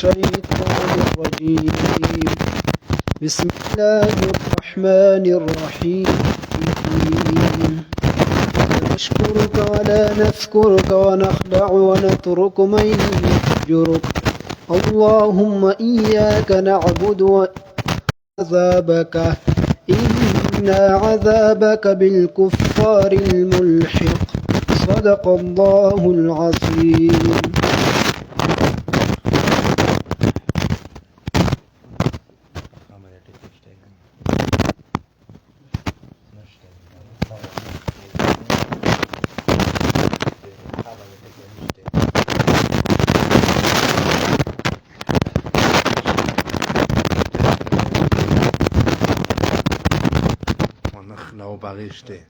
الشيطان الرجيم. بسم الله الرحمن الرحيم. نشكرك ولا نذكرك ونخدع ونترك من يفجرك. اللهم إياك نعبد وعذابك إن عذابك بالكفار الملحق. صدق الله العظيم. ونخلع باغشته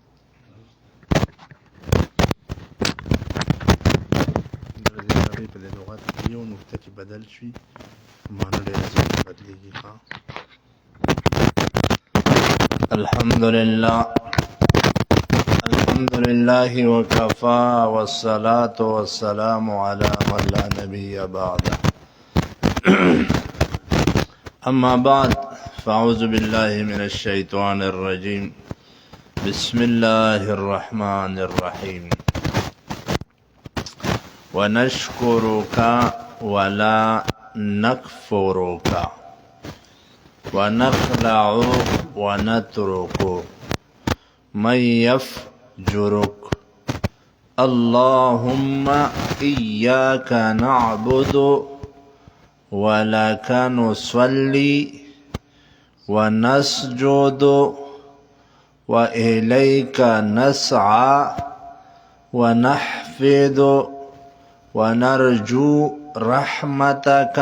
درجه په لغت کې یو نقطه کې بدل شي معنی ډېر ځای بدلېږي. الحمد لله وكفى والصلاة والسلام على من لا نبي بعده. أما بعد فأعوذ بالله من الشيطان الرجيم. بسم الله الرحمن الرحيم. ونشكرك ولا نكفرك ونخلع ونترك من يفجرك. اللهم إياك نعبد ولك نصلي ونسجد وإليك نسعى ونحفظ ونرجو رحمتك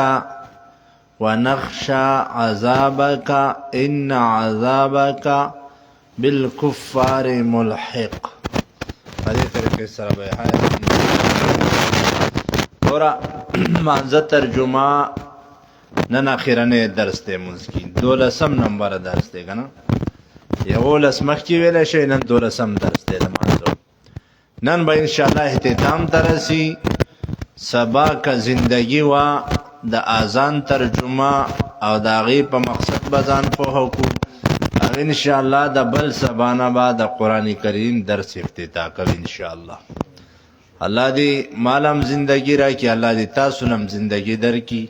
ونخشى عذابك إن عذابك بالكفار ملحق. هذه طریقے سره به اور مانزه ترجمه نن اخیرنه درس ته مسکی 12 نمبر درس دی کنه یو لسمخ کی ویل شي نن 12 درس دی مانزه نن به ان شاء الله اختتام ترسي. سبا کا زندگی وا د اذان ترجمه او د غي په مقصد بزان په حکم ان شاء الله د بل سبانا بعد قرآن کریم درس افتتاح کوي ان شاء الله. الله دې مالم زندگی را کی، الله دې تاسو نم زندگی در کی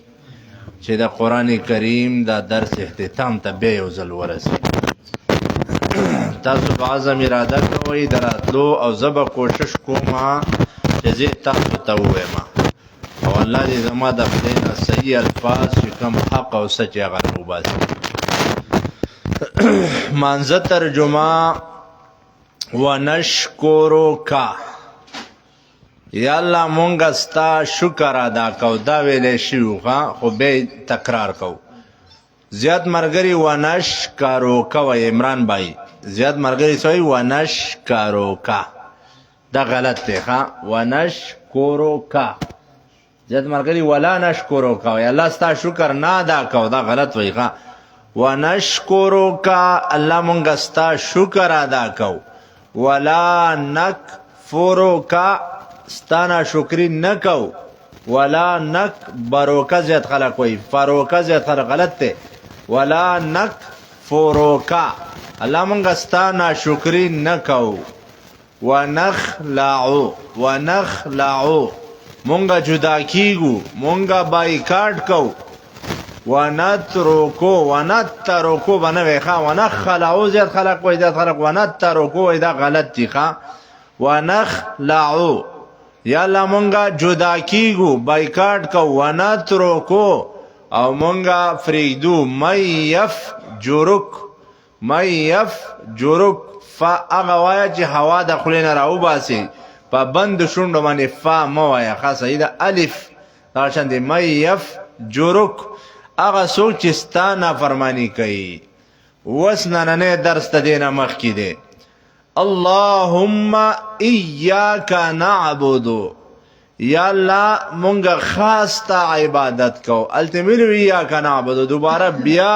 چې د قرآن کریم دا درس اختتام ته به یو ځل ورسي. تاسو په عزم اراده کوئ دراتلو او زبا کوشش کوما چې زه تاسو ته وایم او الله دې زما د خپل صحیح الفاظ چې کوم حق او سچ هغه وباسي. مانزه ترجمه ونشکرک. یا الله مونږ ستا شکر ادا کو. دا ویلې شو خو به تکرار کو. زیات مرګري ونشکرک و عمران بھائی زیات مرګري سوی ونشکرک دا غلط دی ښا. ونشکرک زیات مرګري ولا نشکرک یا الله ستا شکر نه ادا کو دا غلط وای ښا. ونشکرک الله مونږ ستا شکر ادا کو. ولا نکفرک ستانا شکری نکو. ولا نکبروک زیاد خلق وی فروک زیاد خلق غلط تے. ولا نکفروک الله مونږ ستانا شکری نکو. ونخلعو مونږ جدا کیگو مونږ بایکاټ کو. ونترکو بنوی خواه. ونخلعو زیاد خلق وی زیاد خلق ونترکو وی دا غلط تی خواه. ونخلعو یا الله مونږه جدا کیگو بایکاټ کو. ونترکو او مونږه فریدو. مَن یفجرک فا اغا وایا چې هوا د خولې نه راوباسي په بند شونډو باندې فا مه وایا ښه صحیح ده. الف دا شان دی. مَن یفجرک اغا څوک چې ستا نافرمانی کوي. اوس نننی درس ته دې نه مخکې دی. اللهم ایاک نعبد یا الله مونږ خاص تا عبادت کو. التملو ایاک نعبد دوباره بیا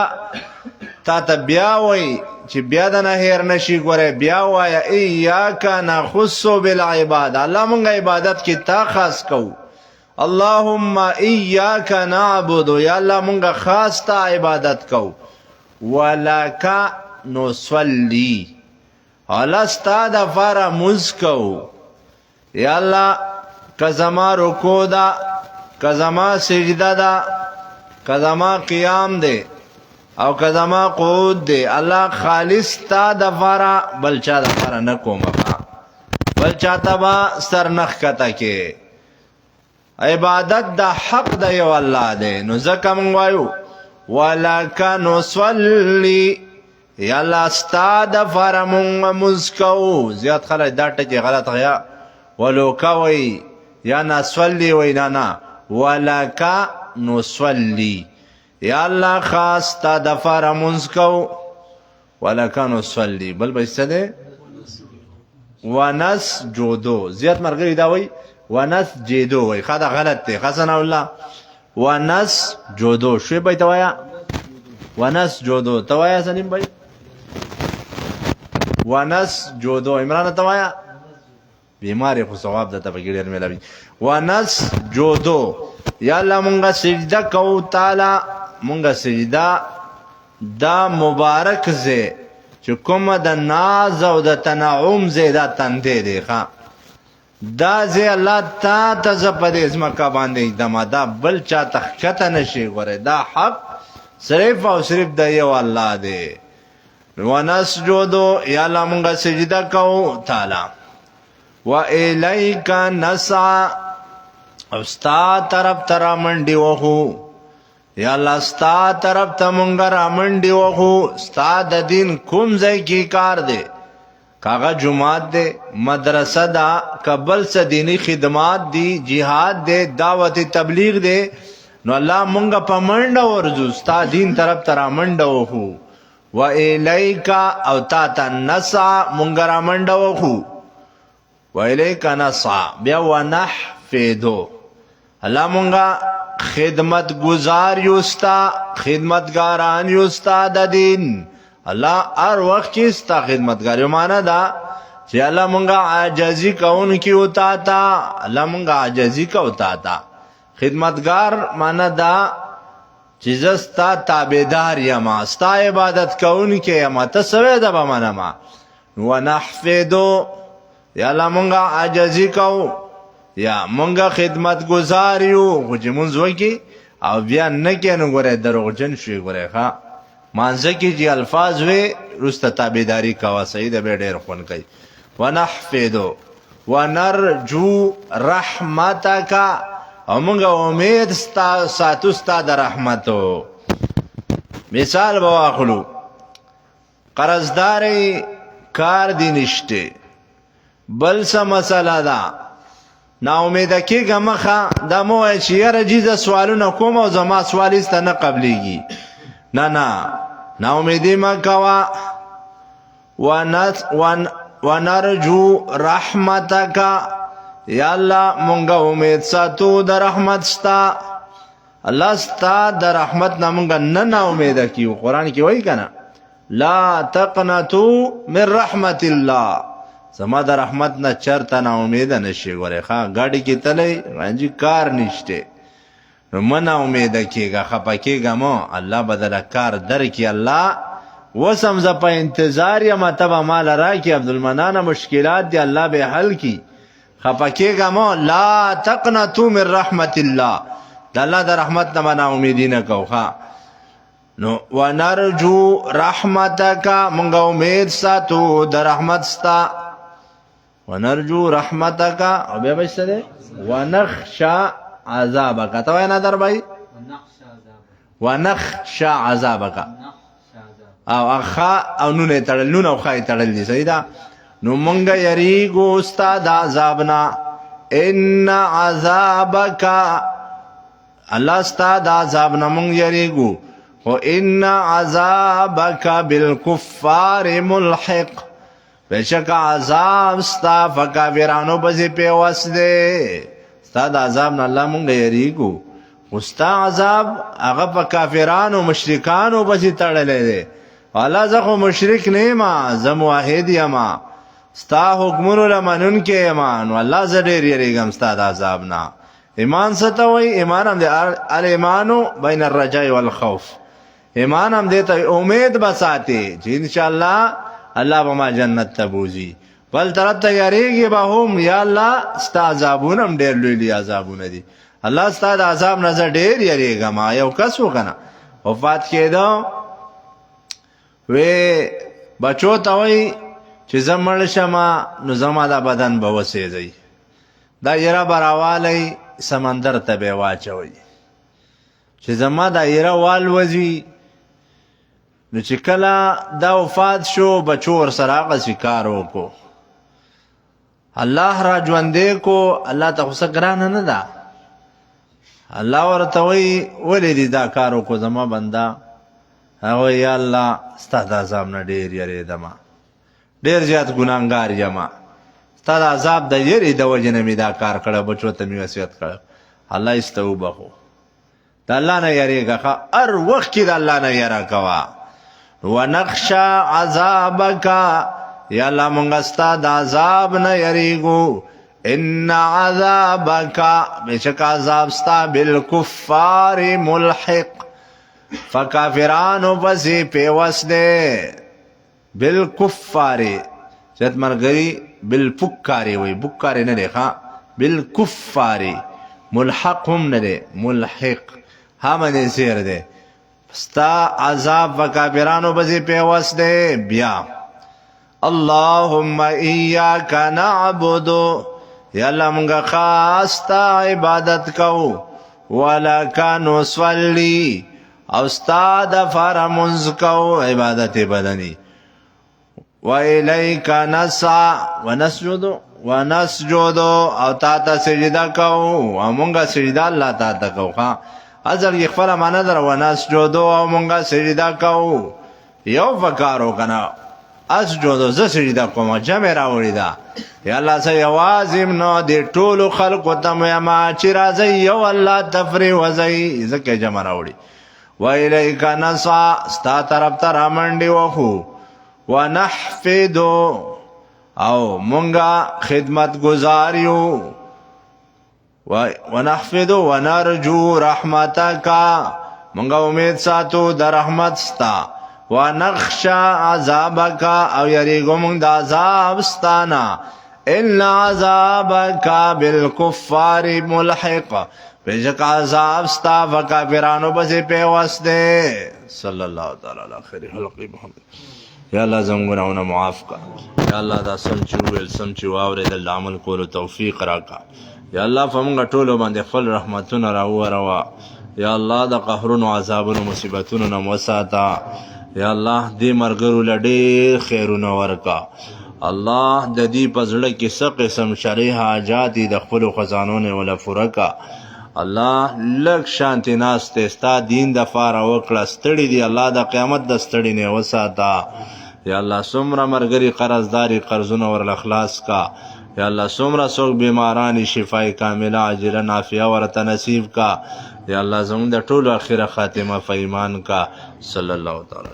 تا ته بیا وای چې بیا د نه هیر نشي. ګوره بیا وای ایاک نخص بالعباد الله مونږ عبادت کې تا خاص کو. اللهم ایاک نعبد یا الله مونږه خاص تا عبادت کو ولک نصلی الله ستا د فار مز کو یا الله کزما رکوع دا کزما سجده دا کزما قیام دے او کزما قعود دے الله خالص تا د فار بل چا د فار نه کوم بل چاته با سر نخ کته کې عبادت د حق د یو الله دی نو ځکه مونږ وایو ولک نصلی یا الله ستا د فار مونږ مزکو زیات خلک دا ټکی غلط غیا ولوکا وی یا نصلی وی نه ولک نصلی یا الله خاص تا د فار مزکو ولک نصلی بل بيسته ونس جودو زیات مرګری دا وای ونس جیدو وای خدا غلط دی حسن الله ونس جودو شوی به توایا ونس جودو توایا سنیم بھائی ونس جودو عمران توایا بیماری خو ثواب دته بغیر ملوي ونس جودو یا الله مونږه سجده کو تعالی مونږه سجده دا مبارک زه چې کومه د ناز او د تنعم زیاده تندې دی ښا دا زه الله تا ته په دې ځمکه باندې دما دا بل چا تخته نشي غره دا حق صرف او صرف د یو الله دی ونسجدو یا الله مونږه سجده کوو تعالی و الیک نسعى او ستا طرف ترا منډي وخو یا الله ستا طرف ته مونږ را منډي وخو ستا د دین کوم ځای کې کار دی کاغه جمعات دی مدرسه دا قبل سے دینی خدمات دی جهاد دی دعوت تبلیغ دی نو الله مونږه په منډه ورځو ستا دین طرف ترا منډه وخو و الیک او تا ته نسعى مونږ را منډه وخو و الیک نسعى بیا ونحفظو الله مونږه خدمت گزار یوستا خدمتگاران یوستا د دین الله هر وخت کې ستا خدمتگار یو معنا دا چې الله مونږه عاجزی کوون کی وتا تا الله مونږه عاجزی کوتا تا خدمتگار معنا دا چې زستا تابعدار یم ستا عبادت کوون کی یم ته سوي د معنا ما ونحفظو یا الله مونږه عاجزی کو یا مونږه خدمت گزار یو خو چې مونږ وکی او بیا نه کینو غره دروغجن شي غره ښا مانځه کې چې الفاظ وي رسته تابعداري کوا سید به ډېر خون کوي ونحفظو ونرجو رحمتک او مونږه امید ستا ساتو ستا د رحمتو مثال بواخلو قرضداري کار دی نشته بل څه مسله ده نا امید کېږه مخه دا مو چې یاره جیزه سوالونه کوم او زما سوال است نه قبليږي نه نا امیدی ما کوا ونرجو رحمتک یا الله مونږه امید ساتو د رحمت ستا الله ستا د رحمت نه مونږه نه امید کیو قران کې وایي کنه لا تقنطوا من رحمت الله زما د رحمت نه چرته نه امید نشي غره ښا غاډي کې تلې رانجي کار نشته نو من امید کېږه خپکیږه مو الله بدل کار درکې الله وسم ز په انتظار یم تبا مال راکی عبدالمنان مشکلات دی الله به حل کی خپکیږه مو لا تقنطوا من رحمت الله د الله د رحمت نه من امیدینه کوخه نو ونرجو رحمتک مونږ امید ساتو د رحمت ستا ونرجو رحمتک او بیا بشته ونخشى عذابک تو نه در بای ونخشى عذابک او اخا او نونه تړل نونه او خای تړل دي سیدا نو مونږ یریګو استاد عذابنا ان عذابک الله استاد عذابنا مونږ یریګو و ان عذابک بالکفار ملحق بشک عذاب ستا فکافرانو بزی پیوس دے ستا دا عذاب نا اللہ مونگا یریگو ستا عذاب اغا پا کافرانو مشرکانو بزی تڑلے دے والا زخو مشرک نیما زمواحد یما ستا حکمونو لمنون کے یمان واللہ زدیر یریگم ستا دا عذاب نا ایمان څه ته وایي؟ ایمان هم دی الایمانو بین الرجاء والخوف. ایمان هم دی ته امید به ساتي چې انشاءالله الله به ما جنت ته بوځي. بل طرف ته یریږي به هم یا الله ستا عذابونه هم ډېر لوی لوی عذابونه دي. الله ستا د عذاب نه زه ډېر یریږم. یو کس و که نه وفات کېده وی بچو ته وایي چې زه مړ شم نو زما دا بدن به وسېځئ، دا یره به راوالی سمندر ته به یې واچوئ چې زما دا یره والوځي. نو چې کله دا وفات شو بچو ورسره هغسې کار وکړو، الله را ژوندی کو. الله ته خو څه ګرانه نه ده. الله ورته وایي ولې دې دا کار وکړو زما بنده؟ هغه وایي یا الله ستا د عذاب نه ډېر یېرېدم، ډېر زیات ګناهګار یم، ستا د عذاب د یېرې د وجې نه مې دا کار کړی، بچو ته مې وصیت کړی. الله یې سته وبخو. د الله نه یېرېږه ښه، هر وخت کې د الله نه یېره کوه. ونخشى عذابک، یا الله مونږ ستا د عذاب نه یریږو. ان عذابک، بېشک عذاب ستا بالکفار ملحق، فکافرانو پسې پیوست دی. بالکفار زیات مرګري بالفکاري وایي، بکاري نه دی ښه، بالکفار. ملحق هم نه دی، ملحق هم نه زیر دی. ستا عذاب و کافرانو بزی پیوست دے. بیا اللهم ایاک نعبدو، یا اللہ منگا خاص تا عبادت کو. ولک نصلی، او ستا دفار منز کو عبادت بدنی. و الیک نسع ونسجد، او تا تا سجدہ کو، او منگا سجدہ اللہ تا تا کو. ازل کې خپله معنا در ونسجدو، او مونږه سجده کوو. یو فکارو که نه اسجدو زه سجده کوم جمع راوړې ده. یا الله زه یوازې نو د ټولو خلقو ته م یمه چې راځئ یو الله تفریح وځئ، ځکه یې جمع راوړي. و الیک نسع، ستا طرف ته رامنډې وخو. ونحفدو، او مونږه خدمت گزار یو. ونحفظ ونرجو رحمتک، منگا امید ساتو در رحمت ستا. ونخشى عذابک، او یریگو منگ دا عذاب ستانا. ان عذابک بالکفار ملحق، بیشک عذاب ستا فکافرانو بسی پیوست دے. صلی اللہ تعالی علی خیر خلق محمد. یا اللہ زم گناہونا معاف کا. یا اللہ دا سمچو ویل سمچو آوریدل دا عمل کولو توفیق راکا. یا الله فمونږ ټولو باندې خپل رحمتونه راوروه. یا الله د قهرونو عذابونو مصیبتونو نه وساته. یا الله دې ملګرو له ډېر خیرونه ورکه. الله د دې په زړه کې څه قسم شرعي حاجات دي د خپلو خزانو نه وله پوره که. الله لږ شانتې ناستې ستا دین دپاره وکړه، ستړي دي الله د قیامت د ستړي نه وساته. یا الله څومره ملګري قرضداري قرضونه ورله خلاص کا. یا الله څومره څوک بیمارانی شفای کامله عاجله نافیه ورته نصیب کا. یا الله زموږ د ټولو اخره خاتمه په ایمان کا. صلی الله تعالی